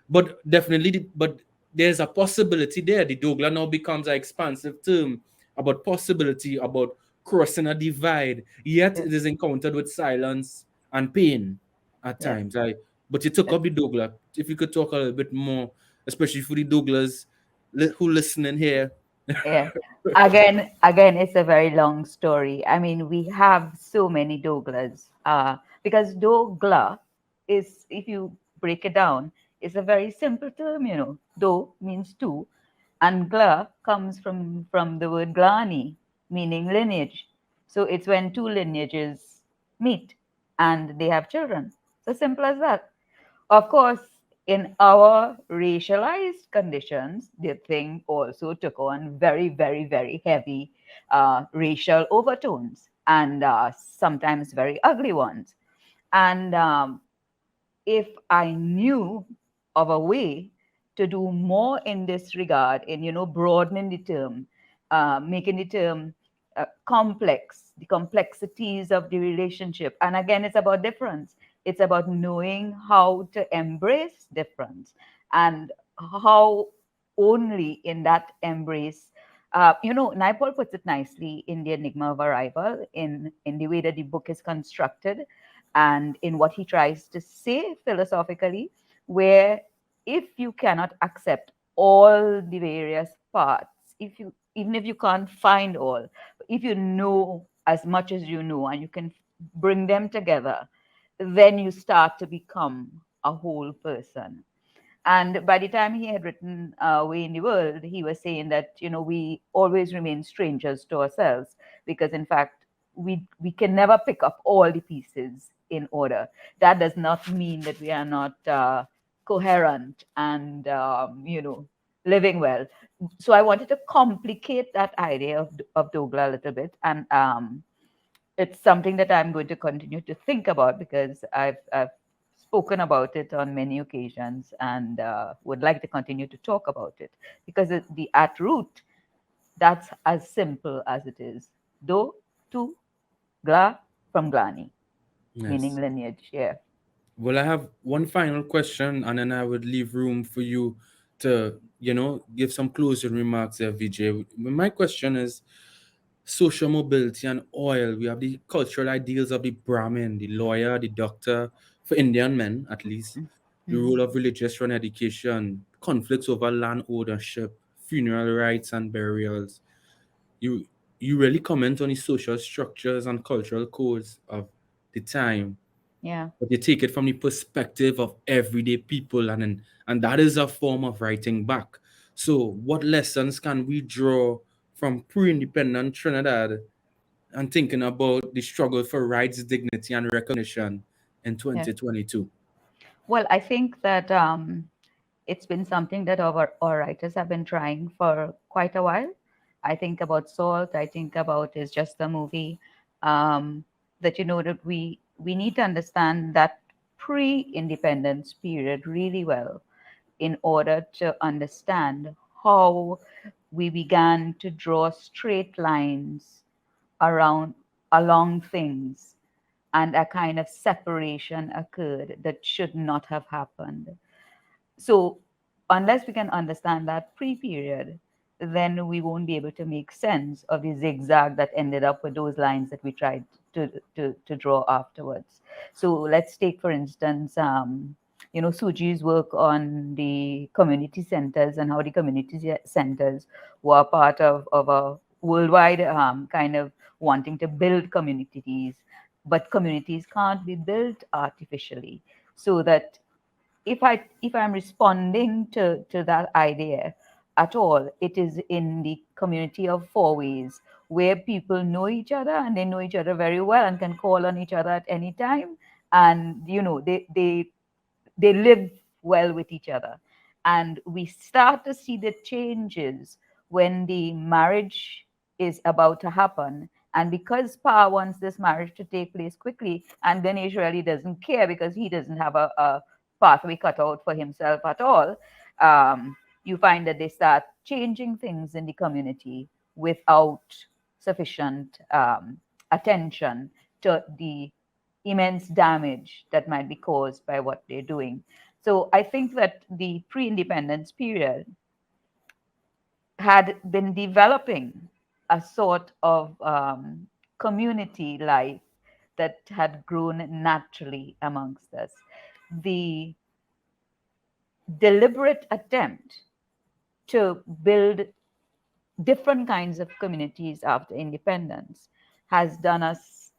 But definitely but there's a possibility there. The Dogla now becomes an expansive term about possibility, about crossing a divide, yet Yes. it is encountered with silence and pain at Yes. times. But you took Yes. up the Dogla. If you could talk a little bit more, especially for the Douglas who listening here. Yeah. Again, it's a very long story. I mean, we have so many Doglas, because Dogla is, if you break it down, is a very simple term. Do means two, and gla comes from the word glani, meaning lineage. So it's when two lineages meet and they have children. So simple as that. Of course, in our racialized conditions, the thing also took on very, very, very heavy racial overtones, and sometimes very ugly ones. And if I knew of a way to do more in this regard, in broadening the term, making the term complex, the complexities of the relationship, and again, it's about difference. It's about knowing how to embrace difference, and how only in that embrace. Naipaul puts it nicely in The Enigma of Arrival, in the way that the book is constructed and in what he tries to say philosophically, where if you cannot accept all the various parts, if you even if you can't find all, if you know as much as you know and you can bring them together, then you start to become a whole person. And by the time he had written Way in the World, he was saying that, we always remain strangers to ourselves, because in fact, we can never pick up all the pieces in order. That does not mean that we are not coherent and, living well. So I wanted to complicate that idea of Dogla a little bit. And it's something that I'm going to continue to think about, because I've spoken about it on many occasions, and would like to continue to talk about it, because the at root, that's as simple as it is. Do, to, gla, from glani, meaning Yes. lineage. Yeah. Well, I have one final question, and then I would leave room for you to, give some closing remarks there, Vijay. My question is social mobility and oil. We have the cultural ideals of the Brahmin, the lawyer, the doctor, for Indian men at least, the Mhm. role of religious run education, conflicts over land ownership, funeral rites and burials. You you really comment on the social structures and cultural codes of the time, Yeah. but you take it from the perspective of everyday people, and that is a form of writing back. So what lessons can we draw from pre-independent Trinidad and thinking about the struggle for rights, dignity, and recognition in Yeah. 2022? Well, I think that it's been something that our writers have been trying for quite a while. I think about Salt. I think about Is Just a Movie. That that we need to understand that pre-independence period really well, in order to understand how we began to draw straight lines around along things, and a kind of separation occurred that should not have happened. So, unless we can understand that pre period, then we won't be able to make sense of the zigzag that ended up with those lines that we tried to draw afterwards. So, let's take, for instance, Suji's work on the community centers and how the community centers were part of a worldwide kind of wanting to build communities, but communities can't be built artificially. So that if I'm responding to that idea at all, it is in the community of four ways where people know each other and they know each other very well and can call on each other at any time, and they live well with each other. And we start to see the changes when the marriage is about to happen. And because Pa wants this marriage to take place quickly, and Ganesh really doesn't care because he doesn't have a pathway cut out for himself at all, you find that they start changing things in the community without sufficient attention to the immense damage that might be caused by what they're doing. So I think that the pre-independence period had been developing a sort of community life that had grown naturally amongst us. The deliberate attempt to build different kinds of communities after independence has done us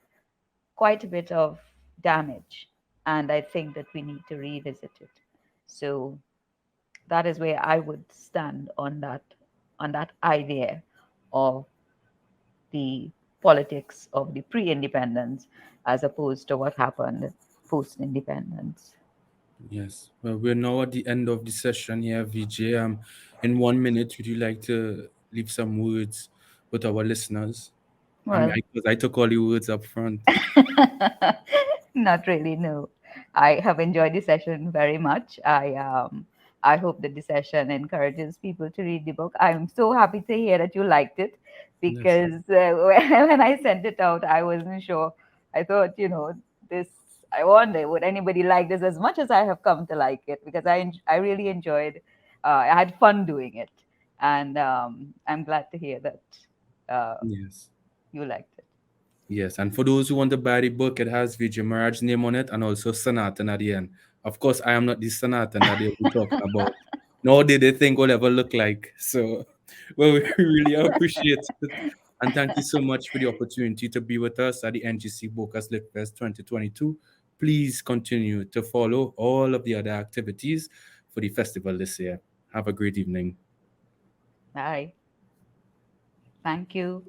quite a bit of damage. And I think that we need to revisit it. So that is where I would stand on that idea of the politics of the pre-independence as opposed to what happened post-independence. Yes. Well, we're now at the end of the session here, Vijay. In 1 minute, would you like to leave some words with our listeners? Well, 'Cause I took all the words up front. not really, no. I have enjoyed the session very much. I hope that the session encourages people to read the book. I'm so happy to hear that you liked it Yes. because when I sent it out, I wasn't sure. I thought, this. I wonder would anybody like this as much as I have come to like it because I really enjoyed. I had fun doing it, and I'm glad to hear that uh, Yes. you liked it. Yes. And for those who want to buy the book, it has Vijay Maharaj's name on it and also Sanatan at the end. Of course, I am not the Sanatan that they'll be talking about. Nor did they think will ever look like. So, well, we really appreciate it. And thank you so much for the opportunity to be with us at the NGC Bocas Lit Fest 2022. Please continue to follow all of the other activities for the festival this year. Have a great evening. Bye. Thank you.